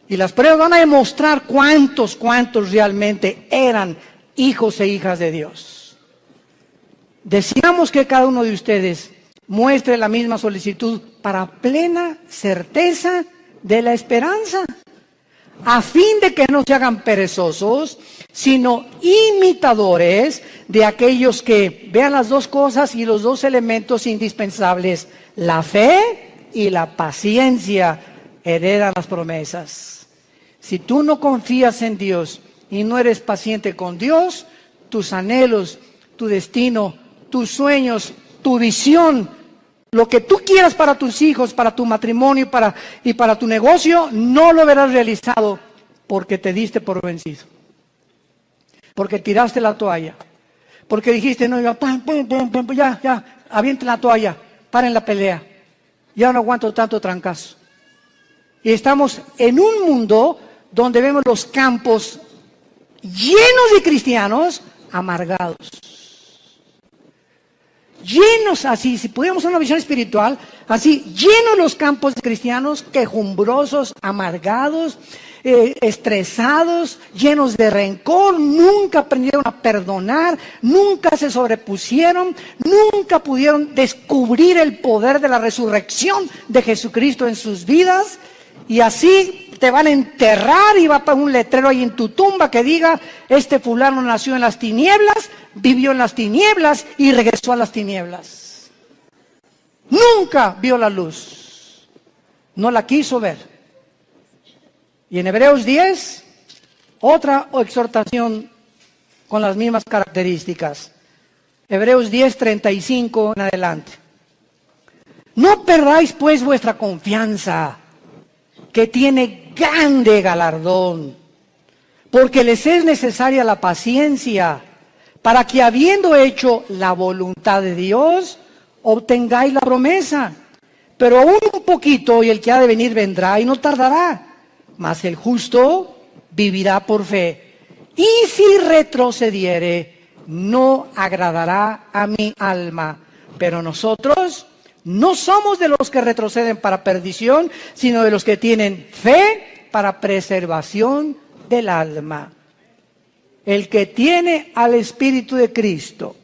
Y las pruebas van a demostrar cuántos realmente eran hijos e hijas de Dios. Deseamos que cada uno de ustedes muestre la misma solicitud para plena certeza de la esperanza, a fin de que no se hagan perezosos, sino imitadores de aquellos que vean las dos cosas y los dos elementos indispensables, la fe y la paciencia, heredan las promesas. Si tú no confías en Dios y no eres paciente con Dios, tus anhelos, tu destino, tus sueños, tu visión, lo que tú quieras para tus hijos, para tu matrimonio y para tu negocio, no lo verás realizado porque te diste por vencido. Porque tiraste la toalla. Porque dijiste, no, ya, avienten la toalla, paren la pelea. Ya no aguanto tanto trancazo. Y estamos en un mundo donde vemos los campos llenos de cristianos amargados. Llenos así, si pudiéramos una visión espiritual, así, llenos los campos de cristianos quejumbrosos, amargados, estresados, llenos de rencor, nunca aprendieron a perdonar, nunca se sobrepusieron, nunca pudieron descubrir el poder de la resurrección de Jesucristo en sus vidas, y así te van a enterrar y va a poner un letrero ahí en tu tumba que diga, este fulano nació en las tinieblas, vivió en las tinieblas y regresó a las tinieblas. Nunca vio la luz, no la quiso ver. Y en Hebreos 10, otra exhortación con las mismas características. Hebreos 10, 35 en adelante. No perdáis pues vuestra confianza, que tiene grande galardón, porque les es necesaria la paciencia, para que habiendo hecho la voluntad de Dios, obtengáis la promesa. Pero aún un poquito, y el que ha de venir vendrá y no tardará. Mas el justo vivirá por fe. Y si retrocediere, no agradará a mi alma. Pero nosotros no somos de los que retroceden para perdición, sino de los que tienen fe para preservación del alma. El que tiene al Espíritu de Cristo,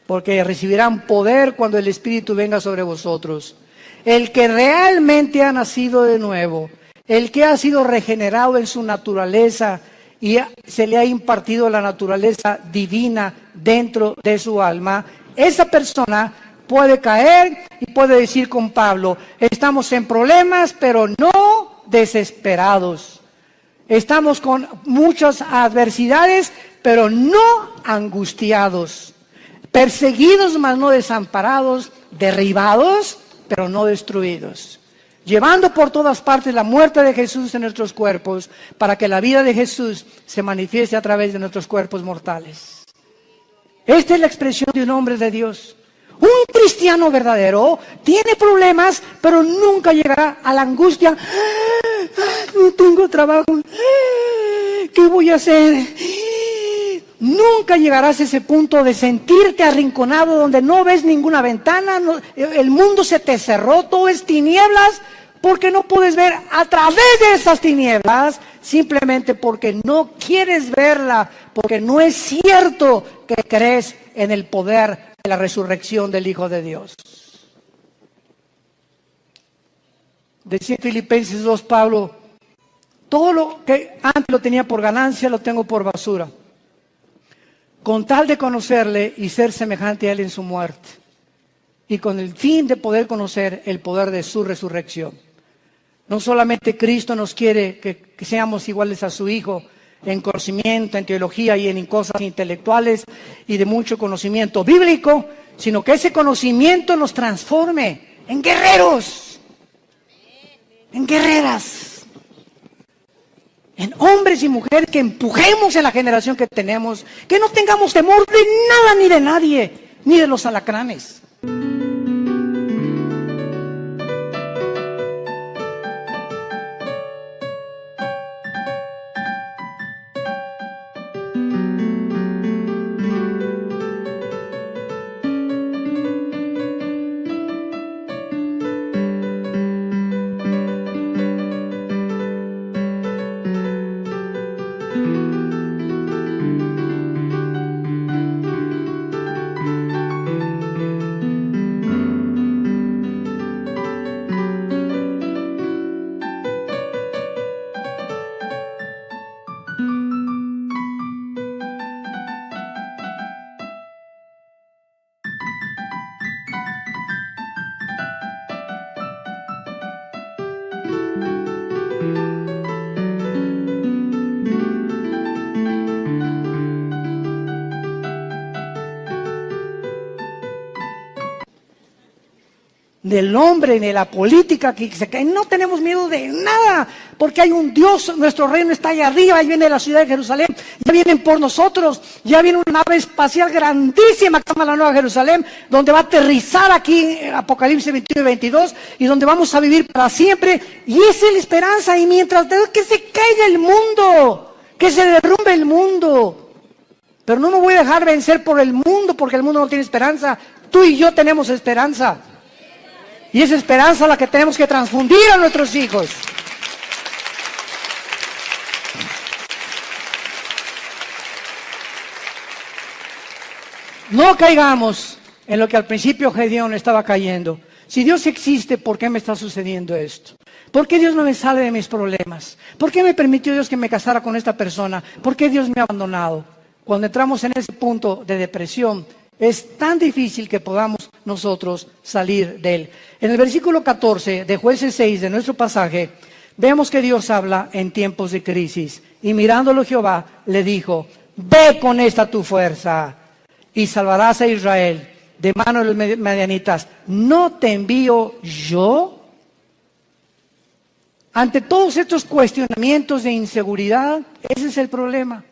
porque recibirán poder cuando el Espíritu venga sobre vosotros. El que realmente ha nacido de nuevo, el que ha sido regenerado en su naturaleza y se le ha impartido la naturaleza divina dentro de su alma, esa persona puede caer y puede decir con Pablo, estamos en problemas, pero no desesperados. Estamos con muchas adversidades, pero no angustiados. Perseguidos, mas no desamparados. Derribados, pero no destruidos. Llevando por todas partes la muerte de Jesús en nuestros cuerpos, para que la vida de Jesús se manifieste a través de nuestros cuerpos mortales. Esta es la expresión de un hombre de Dios. Un cristiano verdadero tiene problemas, pero nunca llegará a la angustia. No tengo trabajo. ¿Qué voy a hacer? Nunca llegarás a ese punto de sentirte arrinconado donde no ves ninguna ventana, el mundo se te cerró, todo es tinieblas, porque no puedes ver a través de esas tinieblas, simplemente porque no quieres verla, porque no es cierto que crees en el poder de la resurrección del Hijo de Dios. Decía en Filipenses 2 Pablo, Todo lo que antes lo tenía por ganancia, lo tengo por basura, con tal de conocerle y ser semejante a él en su muerte, y con el fin de poder conocer el poder de su resurrección. No solamente Cristo nos quiere que seamos iguales a su Hijo en conocimiento, en teología y en cosas intelectuales y de mucho conocimiento bíblico, sino que ese conocimiento nos transforme en guerreros, en guerreras, en hombres y mujeres que empujemos en la generación que tenemos, que no tengamos temor de nada ni de nadie, ni de los alacranes. Del hombre, de la política que se cae. No tenemos miedo de nada, porque hay un Dios, nuestro reino está allá arriba, ahí viene la ciudad de Jerusalén, ya vienen por nosotros, ya viene una nave espacial grandísima que se llama la Nueva Jerusalén, donde va a aterrizar aquí en Apocalipsis 21 y 22, y donde vamos a vivir para siempre, y esa es la esperanza. Y mientras que se caiga el mundo, que se derrumbe el mundo, pero no me voy a dejar vencer por el mundo, porque el mundo no tiene esperanza. Tú y yo tenemos esperanza. Y esa esperanza es la que tenemos que transfundir a nuestros hijos. No caigamos en lo que al principio Gedeón estaba cayendo. Si Dios existe, ¿por qué me está sucediendo esto? ¿Por qué Dios no me sale de mis problemas? ¿Por qué me permitió Dios que me casara con esta persona? ¿Por qué Dios me ha abandonado? Cuando entramos en ese punto de depresión, es tan difícil que podamos nosotros salir de él. En el versículo 14 de Jueces 6 de nuestro pasaje, vemos que Dios habla en tiempos de crisis. Y mirándolo Jehová, le dijo: ve con esta tu fuerza y salvarás a Israel de mano de los madianitas. ¿No te envío yo? Ante todos estos cuestionamientos de inseguridad, ese es el problema.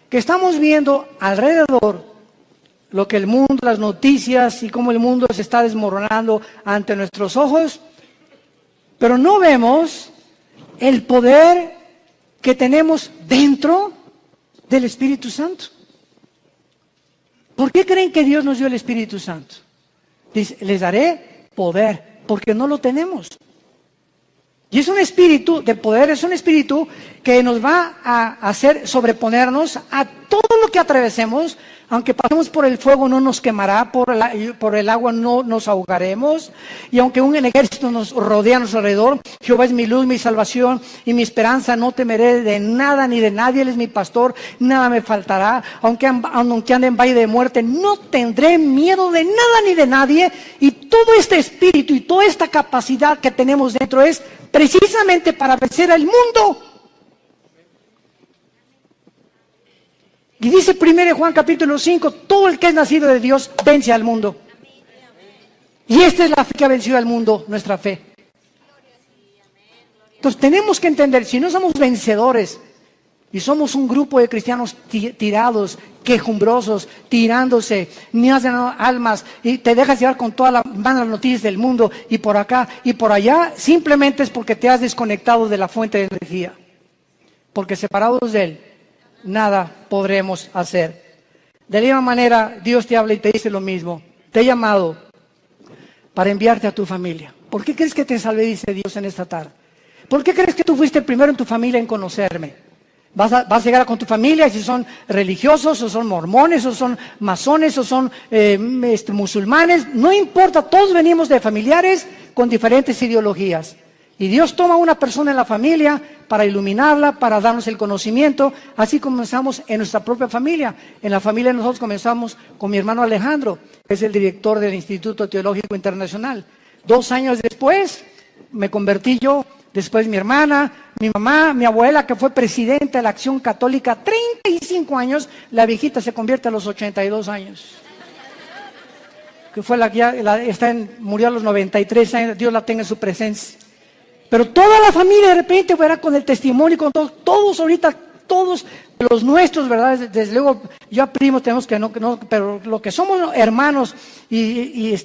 Que estamos viendo alrededor lo que el mundo, las noticias y cómo el mundo se está desmoronando ante nuestros ojos, pero no vemos el poder que tenemos dentro del Espíritu Santo. ¿Por qué creen que Dios nos dio el Espíritu Santo? Dice: les daré poder, porque no lo tenemos. Y es un espíritu de poder, es un espíritu que nos va a hacer sobreponernos a todo lo que atravesemos. Aunque pasemos por el fuego, no nos quemará, por el agua no nos ahogaremos. Y aunque un ejército nos rodea a nuestro alrededor, Jehová es mi luz, mi salvación y mi esperanza. No temeré de nada ni de nadie, Él es mi pastor, nada me faltará. Aunque ande en valle de muerte, no tendré miedo de nada ni de nadie. Y todo este espíritu y toda esta capacidad que tenemos dentro es precisamente para vencer al mundo. Y dice 1 Juan capítulo 5, todo el que es nacido de Dios vence al mundo. Y esta es la fe que ha vencido al mundo, nuestra fe. Entonces tenemos que entender, si no somos vencedores y somos un grupo de cristianos tirados, quejumbrosos, tirándose, ni hacen almas, y te dejas llevar con todas las malas noticias del mundo, y por acá y por allá, simplemente es porque te has desconectado de la fuente de energía. Porque separados de Él, nada podremos hacer. De la misma manera, Dios te habla y te dice lo mismo. Te he llamado para enviarte a tu familia. ¿Por qué crees que te salvé, dice Dios en esta tarde? ¿Por qué crees que tú fuiste el primero en tu familia en conocerme? Vas a llegar con tu familia, si son religiosos, o son mormones, o son masones, o son musulmanes, no importa, todos venimos de familiares con diferentes ideologías. Y Dios toma una persona en la familia para iluminarla, para darnos el conocimiento. Así comenzamos en nuestra propia familia. En la familia nosotros comenzamos con mi hermano Alejandro, que es el director del Instituto Teológico Internacional. 2 años después me convertí yo, después mi hermana, mi mamá, mi abuela, que fue presidenta de la Acción Católica 35 años, la viejita se convierte a los 82 años. Que fue la que ya murió a los 93 años, Dios la tenga en su presencia. Pero toda la familia de repente, ¿verdad? Con el testimonio, con todos ahorita, todos los nuestros, ¿verdad? Desde luego, ya primos tenemos que no, pero lo que somos hermanos y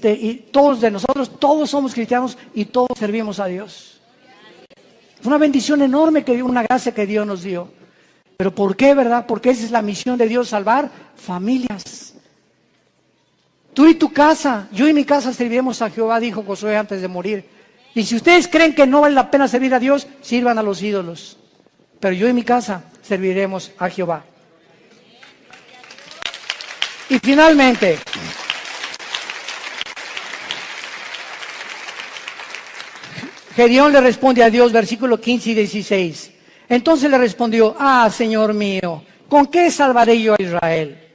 todos de nosotros, todos somos cristianos y todos servimos a Dios. Es una bendición enorme, una gracia que Dios nos dio. ¿Pero por qué, verdad? Porque esa es la misión de Dios, salvar familias. Tú y tu casa, yo y mi casa serviremos a Jehová, dijo Josué antes de morir. Y si ustedes creen que no vale la pena servir a Dios, sirvan a los ídolos. Pero yo y mi casa serviremos a Jehová. Y finalmente, Gedeón le responde a Dios, versículo 15 y 16. Entonces le respondió, Señor mío, ¿con qué salvaré yo a Israel?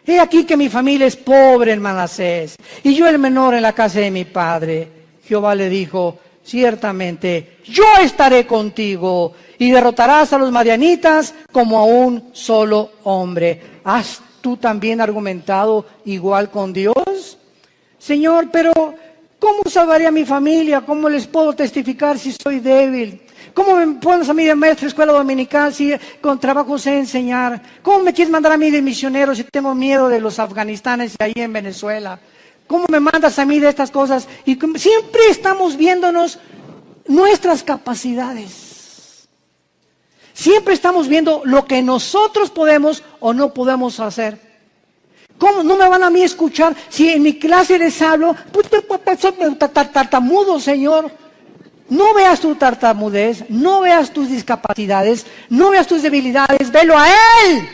He aquí que mi familia es pobre en Manasés, y yo el menor en la casa de mi padre. Jehová le dijo, ciertamente, yo estaré contigo, y derrotarás a los madianitas como a un solo hombre. ¿Has tú también argumentado igual con Dios? Señor, pero ¿cómo salvaré a mi familia? ¿Cómo les puedo testificar si soy débil? ¿Cómo me pones a mí de maestro de escuela dominical si con trabajo sé enseñar? ¿Cómo me quieres mandar a mí de misionero si tengo miedo de los afganistanes ahí en Venezuela? ¿Cómo me mandas a mí de estas cosas? Y siempre estamos viéndonos nuestras capacidades. Siempre estamos viendo lo que nosotros podemos o no podemos hacer. ¿Cómo no me van a mí escuchar si en mi clase les hablo? Tartamudo, Señor. No veas tu tartamudez, no veas tus discapacidades, no veas tus debilidades, velo a Él.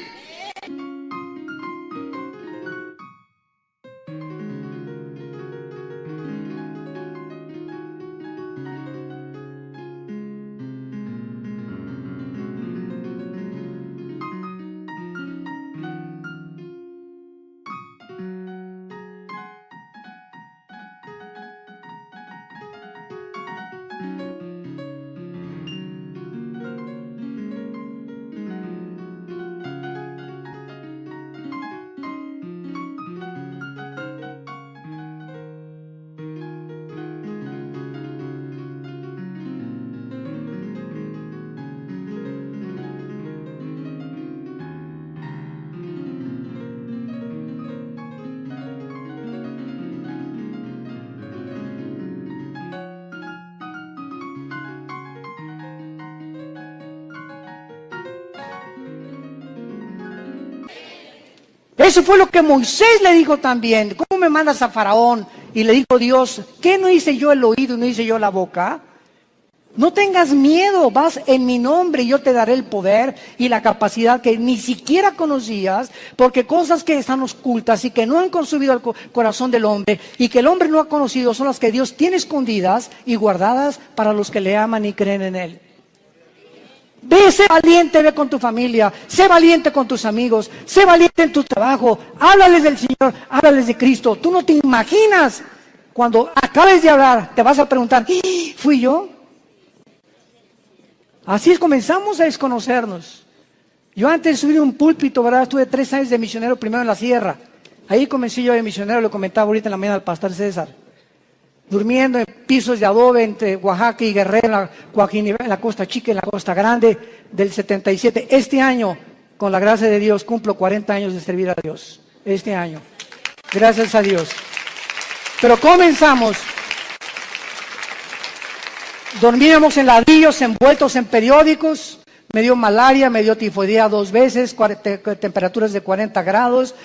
Eso fue lo que Moisés le dijo también. ¿Cómo me mandas a Faraón? Y le dijo Dios, ¿qué no hice yo el oído y no hice yo la boca? No tengas miedo, vas en mi nombre y yo te daré el poder y la capacidad que ni siquiera conocías, porque cosas que están ocultas y que no han consumido el corazón del hombre y que el hombre no ha conocido son las que Dios tiene escondidas y guardadas para los que le aman y creen en Él. Ve, sé valiente, ve con tu familia, sé valiente con tus amigos, sé valiente en tu trabajo, háblales del Señor, háblales de Cristo. Tú no te imaginas, cuando acabes de hablar, te vas a preguntar, ¿fui yo? Así es, comenzamos a desconocernos. Yo antes de subir un púlpito, ¿verdad? Estuve 3 años de misionero, primero en la sierra. Ahí comencé yo de misionero, lo comentaba ahorita en la mañana al pastor César. Durmiendo en pisos de adobe entre Oaxaca y Guerrero, en la Costa Chica, en la Costa Grande, del 77. Este año, con la gracia de Dios, cumplo 40 años de servir a Dios. Este año. Gracias a Dios. Pero comenzamos. Dormíamos en ladrillos, envueltos en periódicos. Me dio malaria, me dio tifoidea 2 veces, temperaturas de 40 grados.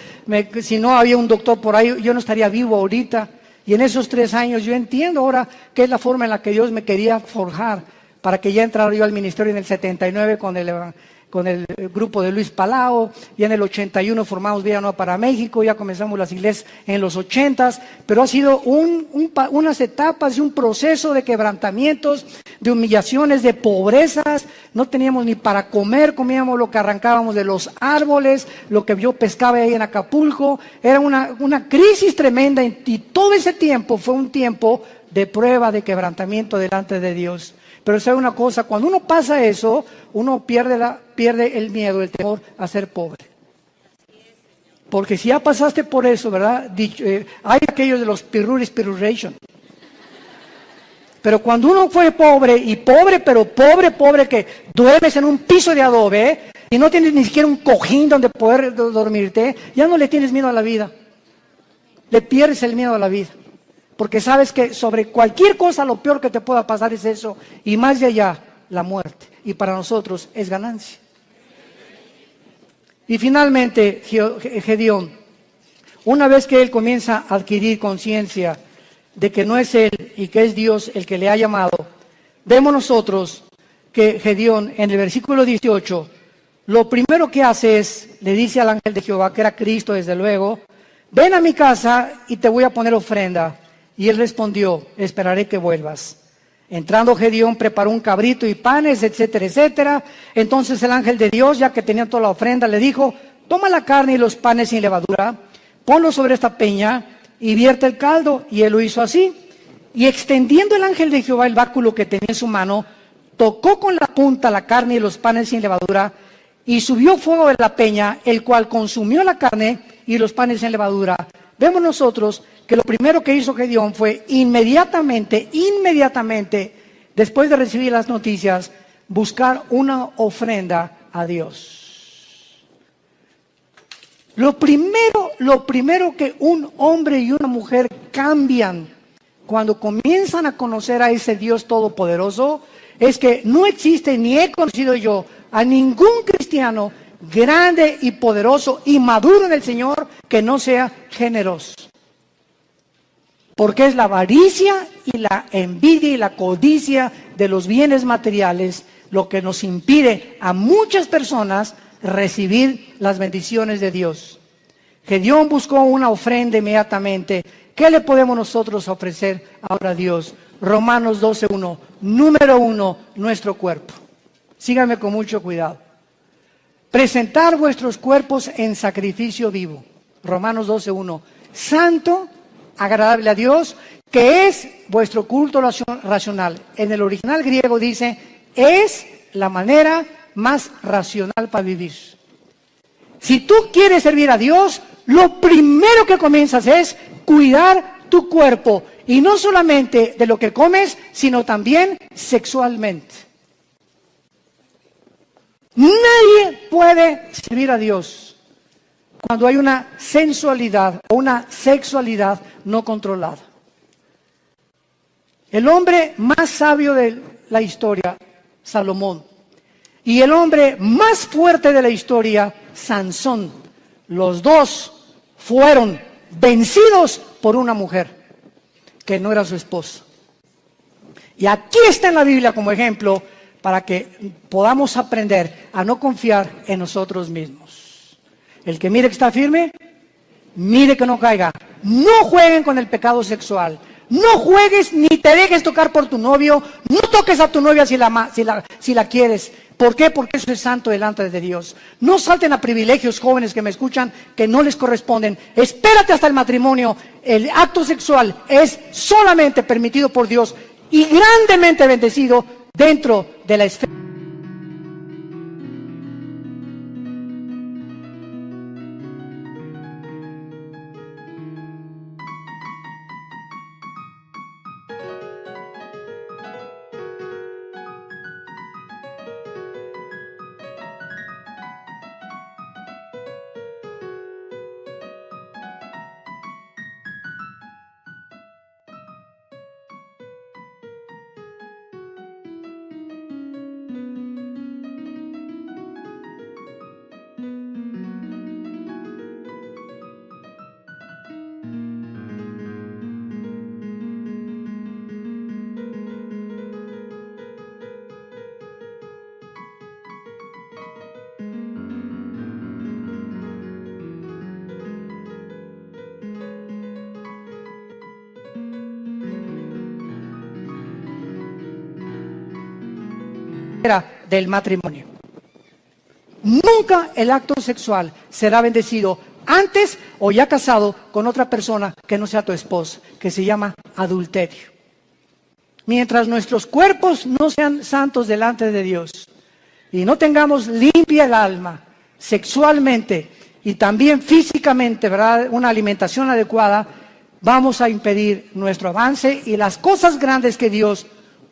Si no había un doctor por ahí, yo no estaría vivo ahorita. Y en esos 3 años yo entiendo ahora que es la forma en la que Dios me quería forjar para que ya entrara yo al ministerio en el 79 con con el grupo de Luis Palau, y en el 81 formamos Vida Nueva para México, ya comenzamos las iglesias en los 80s, pero ha sido unas etapas y un proceso de quebrantamientos, de humillaciones, de pobrezas. No teníamos ni para comer, comíamos lo que arrancábamos de los árboles, lo que yo pescaba ahí en Acapulco. Era una crisis tremenda, y todo ese tiempo fue un tiempo de prueba, de quebrantamiento delante de Dios. Pero sabe una cosa, cuando uno pasa eso, uno pierde el miedo, el temor a ser pobre. Porque si ya pasaste por eso, ¿verdad? Hay aquellos de los piruration. Pero cuando uno fue pobre, y pero pobre, que duermes en un piso de adobe, y no tienes ni siquiera un cojín donde poder dormirte, ya no le tienes miedo a la vida. Le pierdes el miedo a la vida. Porque sabes que sobre cualquier cosa lo peor que te pueda pasar es eso, y más de allá, la muerte. Y para nosotros es ganancia. Y finalmente, Gedeón, una vez que él comienza a adquirir conciencia de que no es él y que es Dios el que le ha llamado, vemos nosotros que Gedeón, en el versículo 18, lo primero que hace es, le dice al ángel de Jehová, que era Cristo desde luego, ven a mi casa y te voy a poner ofrenda. Y él respondió, esperaré que vuelvas. Entrando Gedeón preparó un cabrito y panes, etcétera, etcétera. Entonces el ángel de Dios, ya que tenía toda la ofrenda, le dijo, toma la carne y los panes sin levadura, ponlo sobre esta peña y vierte el caldo. Y él lo hizo así. Y extendiendo el ángel de Jehová el báculo que tenía en su mano, tocó con la punta la carne y los panes sin levadura, y subió fuego de la peña, el cual consumió la carne y los panes sin levadura. Vemos nosotros que lo primero que hizo Gedeón fue inmediatamente, después de recibir las noticias, buscar una ofrenda a Dios. Lo primero que un hombre y una mujer cambian cuando comienzan a conocer a ese Dios todopoderoso es que no existe, ni he conocido yo a ningún cristiano grande y poderoso y maduro en el Señor que no sea generoso. Porque es la avaricia y la envidia y la codicia de los bienes materiales lo que nos impide a muchas personas recibir las bendiciones de Dios. Gedeón buscó una ofrenda inmediatamente. ¿Qué le podemos nosotros ofrecer ahora a Dios? Romanos 12:1, número 1, nuestro cuerpo. Síganme con mucho cuidado. Presentar vuestros cuerpos en sacrificio vivo. Romanos 12:1. Santo, agradable a Dios, que es vuestro culto racional. En el original griego dice, es la manera más racional para vivir. Si tú quieres servir a Dios, lo primero que comienzas es cuidar tu cuerpo. Y no solamente de lo que comes, sino también sexualmente. Nadie puede servir a Dios cuando hay una sensualidad o una sexualidad no controlada. El hombre más sabio de la historia, Salomón, y el hombre más fuerte de la historia, Sansón, los dos fueron vencidos por una mujer que no era su esposa. Y aquí está en la Biblia como ejemplo para que podamos aprender a no confiar en nosotros mismos. El que mire que está firme, mire que no caiga. No jueguen con el pecado sexual. No juegues ni te dejes tocar por tu novio. No toques a tu novia si la quieres. ¿Por qué? Porque eso es santo delante de Dios. No salten a privilegios, jóvenes que me escuchan, que no les corresponden. Espérate hasta el matrimonio. El acto sexual es solamente permitido por Dios y grandemente bendecido dentro de la esfera. del matrimonio. Nunca el acto sexual será bendecido antes o ya casado con otra persona que no sea tu esposa, que se llama adulterio. Mientras nuestros cuerpos no sean santos delante de Dios y no tengamos limpia el alma sexualmente y también físicamente, ¿verdad?, una alimentación adecuada, vamos a impedir nuestro avance y las cosas grandes que Dios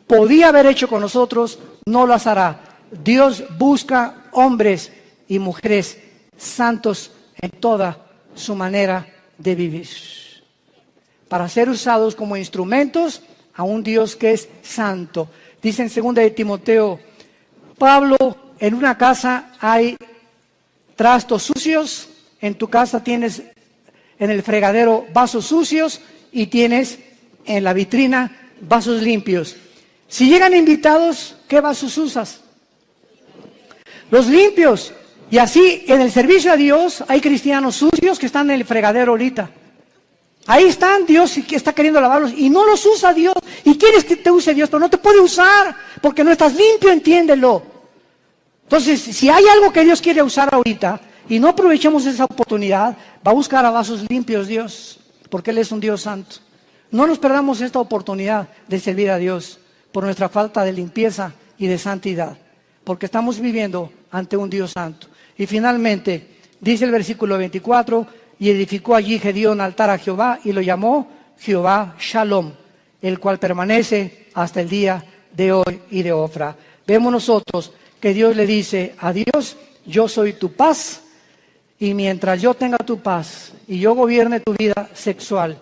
podía haber hecho con nosotros, no las hará. Dios busca hombres y mujeres santos en toda su manera de vivir, para ser usados como instrumentos a un Dios que es santo. Dice en 2 de Timoteo, Pablo, en una casa hay trastos sucios, en tu casa tienes en el fregadero vasos sucios y tienes en la vitrina vasos limpios. Si llegan invitados, ¿qué vasos usas? Los limpios. Y así en el servicio a Dios hay cristianos sucios que están en el fregadero ahorita. Ahí están, Dios está queriendo lavarlos y no los usa Dios. Y quieres que te use Dios, pero no te puede usar porque no estás limpio, entiéndelo. Entonces, si hay algo que Dios quiere usar ahorita y no aprovechamos esa oportunidad, va a buscar a vasos limpios Dios, porque Él es un Dios santo. No nos perdamos esta oportunidad de servir a Dios por nuestra falta de limpieza y de santidad, porque estamos viviendo ante un Dios santo. Y finalmente, dice el versículo 24, y edificó allí Gedeón altar a Jehová y lo llamó Jehová Shalom, el cual permanece hasta el día de hoy y de Ofra. Vemos nosotros que Dios le dice a Dios, yo soy tu paz, y mientras yo tenga tu paz y yo gobierne tu vida sexual,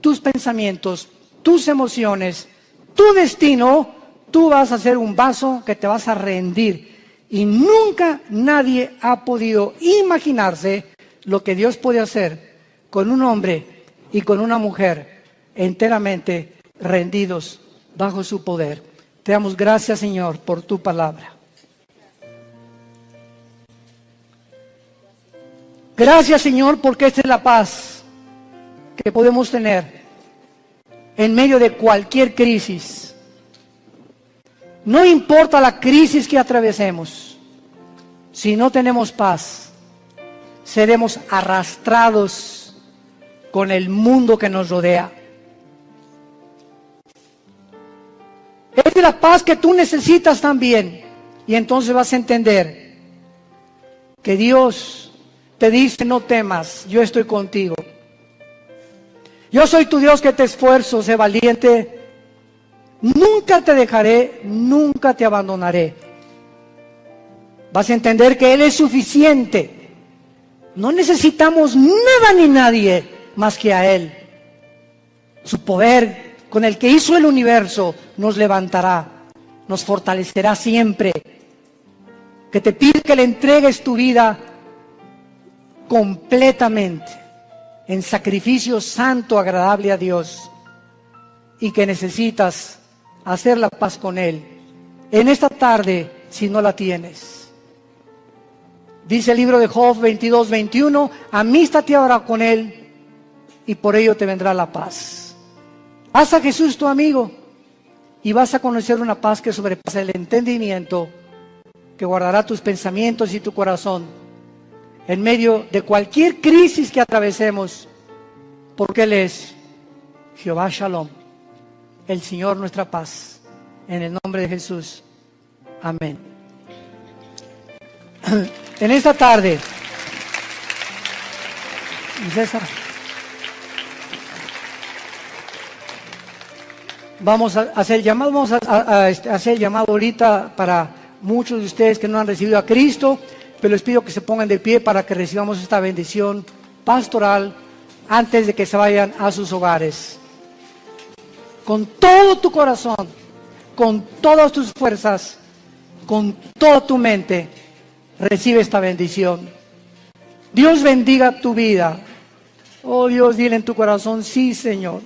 tus pensamientos, tus emociones, tu destino, tú vas a ser un vaso que te vas a rendir. Y nunca nadie ha podido imaginarse lo que Dios puede hacer con un hombre y con una mujer enteramente rendidos bajo su poder. Te damos gracias, Señor, por tu palabra. Gracias, Señor, porque esta es la paz que podemos tener en medio de cualquier crisis. No importa la crisis que atravesemos, si no tenemos paz, seremos arrastrados con el mundo que nos rodea. Es de la paz que tú necesitas también, y entonces vas a entender que Dios te dice, no temas, yo estoy contigo. Yo soy tu Dios que te esfuerzo, sé valiente. Nunca te dejaré, nunca te abandonaré. Vas a entender que Él es suficiente. No necesitamos nada ni nadie más que a Él. Su poder con el que hizo el universo nos levantará, nos fortalecerá siempre. Que te pide que le entregues tu vida completamente en sacrificio santo, agradable a Dios, y que necesitas hacer la paz con Él en esta tarde si no la tienes. Dice el libro de Job 22:21, amístate ahora con Él y por ello te vendrá la paz. Haz a Jesús tu amigo y vas a conocer una paz que sobrepasa el entendimiento, que guardará tus pensamientos y tu corazón en medio de cualquier crisis que atravesemos, porque Él es Jehová Shalom, el Señor nuestra paz. En el nombre de Jesús. Amén. En esta tarde, César, vamos a hacer llamado, hacer llamado ahorita para muchos de ustedes que no han recibido a Cristo, pero les pido que se pongan de pie para que recibamos esta bendición pastoral antes de que se vayan a sus hogares. Con todo tu corazón, con todas tus fuerzas, con toda tu mente, recibe esta bendición. Dios bendiga tu vida. Oh Dios, dile en tu corazón, sí, Señor.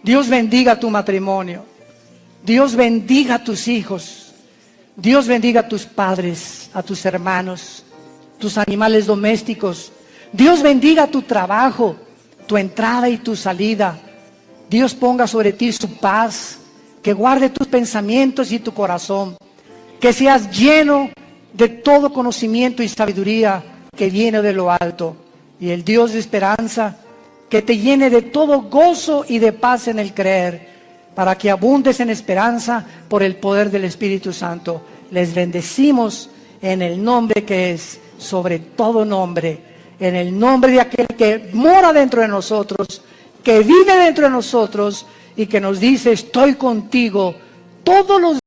Dios bendiga tu matrimonio. Dios bendiga a tus hijos. Dios bendiga a tus padres, a tus hermanos, tus animales domésticos. Dios bendiga tu trabajo, tu entrada y tu salida. Dios ponga sobre ti su paz, que guarde tus pensamientos y tu corazón. que seas lleno de todo conocimiento y sabiduría que viene de lo alto. Y el Dios de esperanza, que te llene de todo gozo y de paz en el creer, para que abundes en esperanza por el poder del Espíritu Santo. Les bendecimos en el nombre que es sobre todo nombre, en el nombre de aquel que mora dentro de nosotros, que vive dentro de nosotros y que nos dice: estoy contigo todos los